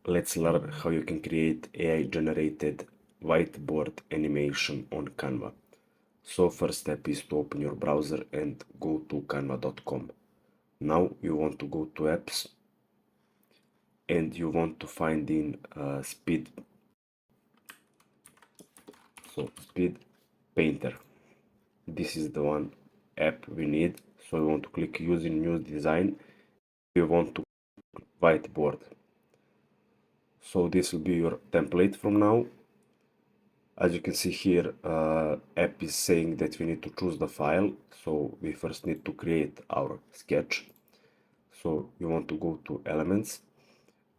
Let's learn how you can create AI generated whiteboard animation on Canva. So first step is to open your browser and go to canva.com. Now you want to go to apps and you want to find in speed painter. This is the one app we need. So you want to click using new design. You want to whiteboard. So this will be your template from now. As you can see here, app is saying that we need to choose the file. So we first need to create our sketch. So you want to go to elements,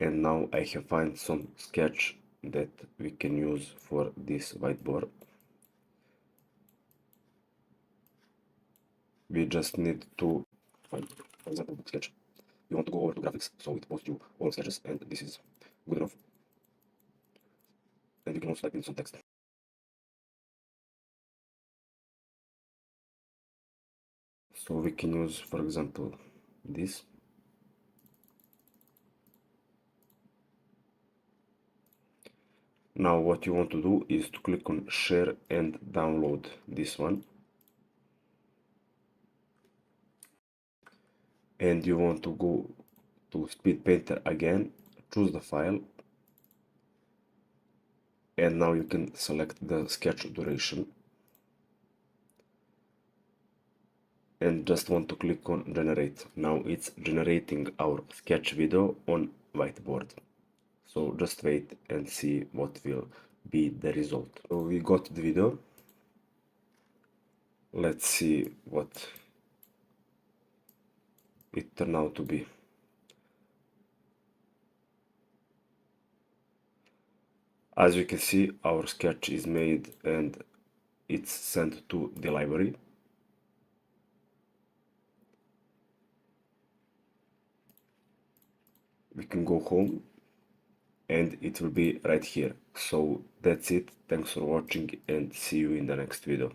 and now I have found some sketch that we can use for this whiteboard. We just need to find, for example, the sketch. You want to go over to graphics, so it posts you all sketches, and this is good enough. And you can also type in some text. So we can use, for example, this. Now what you want to do is to click on share and download this one. And you want to go to Speed Painter again, choose the file, and now you can select the sketch duration. And just want to click on generate. Now it's generating our sketch video on whiteboard. So just wait and see what will be the result. So we got the video. Let's see what it turned out to be. As you can see, our sketch is made and it's sent to the library. We can go home and it will be right here. So that's it. Thanks for watching and see you in the next video.